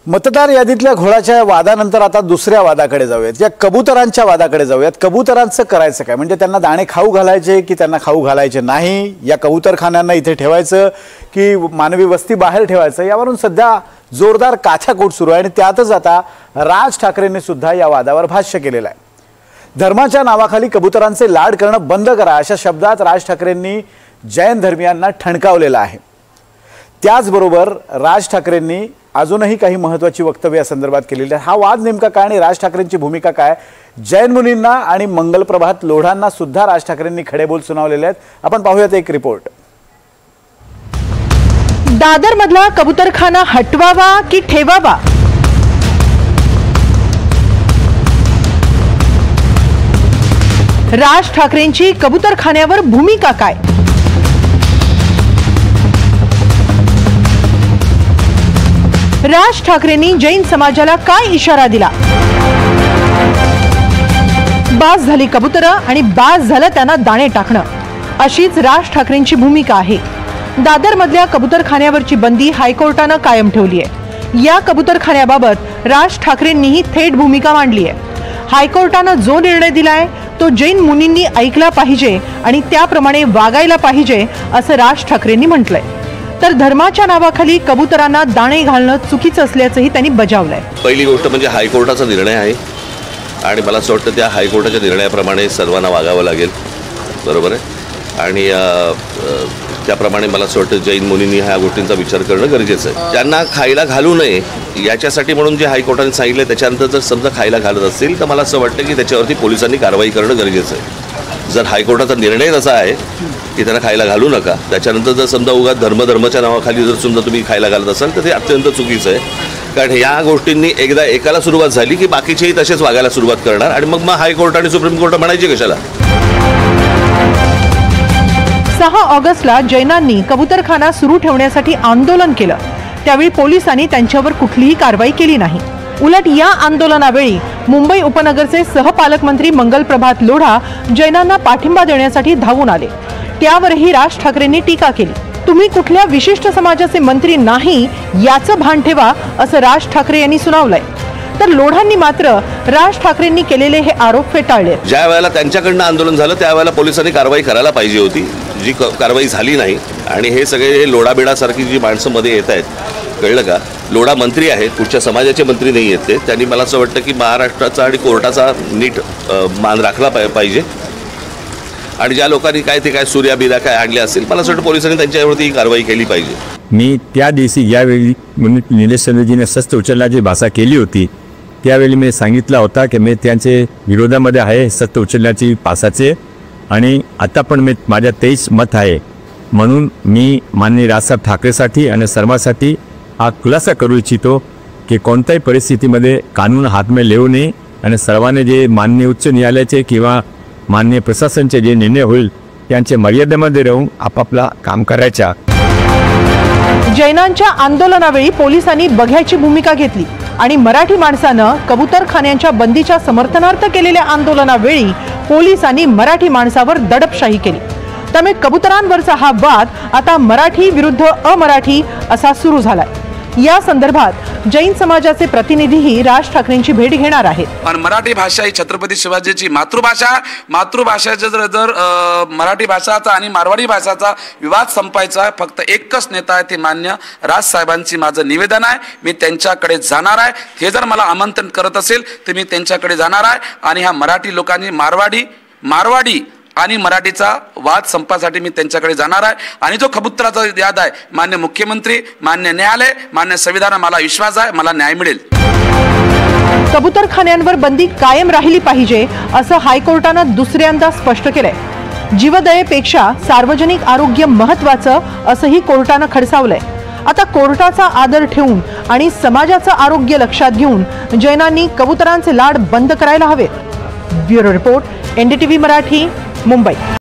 मतदार यादीतल्या घोळाच्या वादानंतर आता दुसऱ्या वादाकडे जाऊयात। या कबुतरांच्या वादाकडे जाऊयात। कबुतरांचं करायचं काय, म्हणजे त्यांना दाणे खाऊ घालायचे की त्यांना खाऊ घालायचे नाही, या कबूतरखान्यांना इथे ठेवायचं की मानवी वस्ती बाहेर ठेवायचं, यावरून सध्या जोरदार काथ्याकूट सुरू आहे। आणि त्यातच आता राज ठाकरेंनी सुद्धा या वादावर भाष्य केलेलं आहे। धर्माच्या नावाखाली कबुतरांचे लाड करणं बंद करा, अशा शब्दात राज ठाकरेंनी जैन धर्मियांना ठणकावलेलं आहे। त्याचबरोबर राज ठाकरेंनी अजूनही काही महत्त्वाची वक्तव्य या संदर्भात केलेली आहे। हा वाद नेमका काय आणि राज ठाकरेंची भूमिका काय? जैन मुनींना आणि मंगल प्रभात लोढांना सुद्धा राज ठाकरेंनी खडे बोल सुनावलेले आहेत। आपण पाहूयात एक रिपोर्ट। दादर मधला कबूतरखाना हटवावा की ठेवावा, राज ठाकरेंची कबूतरखान्यावर भूमिका काय? राज ठाकरेंनी जैन समाजाला काय इशारा दिला? बास झाली कबुतरं आणि बास झालं त्यांना दाणे टाकणं, अशीच राज ठाकरेंची भूमिका आहे। दादर मधल्या कबूतरखान्यावरची बंदी हायकोर्टानं कायम ठेवली आहे। या कबूतरखान्याबाबत राज ठाकरेंनीही थेट भूमिका मांडली आहे। हायकोर्टानं जो निर्णय दिलाय तो जैन मुनींनी ऐकला पाहिजे आणि त्याप्रमाणे वागायला पाहिजे, असं राज ठाकरेंनी म्हटलंय। तर धर्माच्या नावाखाली कबुतरांना दाणे घालणं चुकीचं असल्याचंही त्यांनी बजावलंय। पहिली गोष्ट म्हणजे हायकोर्टाचा निर्णय आहे आणि मला असं वाटतं त्या हायकोर्टाच्या निर्णयाप्रमाणे सर्वांना वागावं लागेल, बरोबर आहे। आणि त्याप्रमाणे मला असं वाटतं जैन मुनींनी ह्या गोष्टींचा विचार करणं गरजेचं आहे। त्यांना खायला घालू नये याच्यासाठी म्हणून जे हायकोर्टाने सांगितलं त्याच्यानंतर जर समजा खायला घालत असतील तर मला असं वाटतं की त्याच्यावरती पोलिसांनी कारवाई करणं गरजेचं आहे। जर हायकोर्टाचा निर्णय तसा आहे की त्यांना खायला घालू नका, त्याच्यानंतर जर समजा उगाच धर्माच्या नावाखाली जर समजा तुम्ही खायला घालत असाल तर ते अत्यंत चुकीचं आहे। कारण ह्या गोष्टींनी एकदा एकाला सुरुवात झाली की बाकीचेही तसेच वागायला सुरुवात करणार आणि मग हायकोर्ट आणि सुप्रीम कोर्ट म्हणायचे कशाला। 6 ऑगस्टला जैनांनी कबूतरखाना सुरू ठेवण्यासाठी आंदोलन केलं, त्यावेळी पोलिसांनी त्यांच्यावर कुठलीही कारवाई केली नाही। उलट या आंदोलनावेळी मुंबई उपनगरचे सहपालकमंत्री मंगल प्रभात लोढा जैनांना पाठिंबा देण्यासाठी धावून आले। त्यावरही राज ठाकरेंनी टीका केली। तुम्ही कुठल्या विशिष्ट समाजाचे मंत्री नाही याचं भान ठेवा, असं राज ठाकरे यांनी सुनावलंय। तर लोढांनी मात्र राज ठाकरेंनी केलेले हे आरोप फेटाळले। ज्या वेळेला त्यांच्याकडनं आंदोलन झालं त्यावेळेला पोलिसांनी कारवाई करायला पाहिजे होती, जी कारवाई झाली नाही। आणि हे सगळे लोढाबिडासारखी जी माणसं मध्ये येत आहेत, कळलं का? लोढा मंत्री आहेत, कुठच्या समाजाचे मंत्री नाही आहेत ते। त्यांनी मला असं वाटतं की महाराष्ट्राचा आणि कोर्टाचा नीट मान राखला पाहिजे आणि ज्या लोकांनी काय ते काय सूर्याबिरा काय आणले असेल, मला असं वाटतं पोलिसांनी त्यांच्यावरती कारवाई केली पाहिजे। मी त्या दिवशी यावेळी निलेश चंद्रजीने शस्त्र उचलण्याची भाषा केली होती, त्यावेळी मी सांगितलं होता की मी त्यांचे विरोधामध्ये आहे शस्त्र उचलण्याची भाषाचे, आणि आता पण मी माझ्या तेच मत आहे। म्हणून मी माननीय राजसाहेब ठाकरेसाठी आणि सर्वांसाठी हा खुलासा करू इच्छितो की कोणत्याही परिस्थितीमध्ये कानून हात में लेऊ नये आणि सर्वांनी जे माननीय उच्च न्यायालयाचे किंवा माननीय प्रशासनाचे जे निर्णय होईल त्यांच्या मर्यादेमध्ये राहून आपापला काम करायचा। जैनांच्या आंदोलनावेळी पोलिसांनी बघ्याची भूमिका घेतली आणि मराठी माणसानं कबूतरखान्यांच्या बंदीच्या समर्थनार्थ केलेल्या आंदोलनावेळी पोलिसांनी मराठी माणसावर दडपशाही केली। त्यामुळे कबुतरांवरचा हा वाद आता मराठी विरुद्ध अमराठी असा सुरू झालाय। या संदर्भात जैन समाजाचे प्रतिनिधीही राज ठाकरेंची भेट घेणार आहेत। आणि मराठी भाषा ही छत्रपती शिवाजीची मातृभाषा जर मराठी भाषाचा आणि मारवाडी भाषाचा विवाद संपायचा फक्त एकच नेता आहे, ते मान्य राज साहेबांची माझं निवेदन आहे। मी त्यांच्याकडे जाणार आहे। हे जर मला आमंत्रण करत असेल तर मी त्यांच्याकडे जाणार आहे आणि ह्या मराठी लोकांनी मारवाडी आणि मराठीचा वाद संपासाठी मी त्यांच्याकडे जाणार आहे। आणि जो कबुतराचा याद आहे, मान्य मुख्यमंत्री, मान्य न्यायालय, मान्य संविधान, मला विश्वास आहे मला न्याय मिळेल। कबूतरखान्यांवर बंदी कायम राहिली पाहिजे असं हायकोर्टानं दुसऱ्यांदा स्पष्ट केलंय। जीवदयेपेक्षा सार्वजनिक आरोग्य महत्त्वाचं असंही कोर्टानं खडसावलंय। आता कोर्टाचा आदर ठेवून आणि समाजाचं आरोग्य लक्षात घेऊन जैनांनी कबुतरांचे लाड बंद करायला हवे। Bureau report, NDTV Marathi, Mumbai.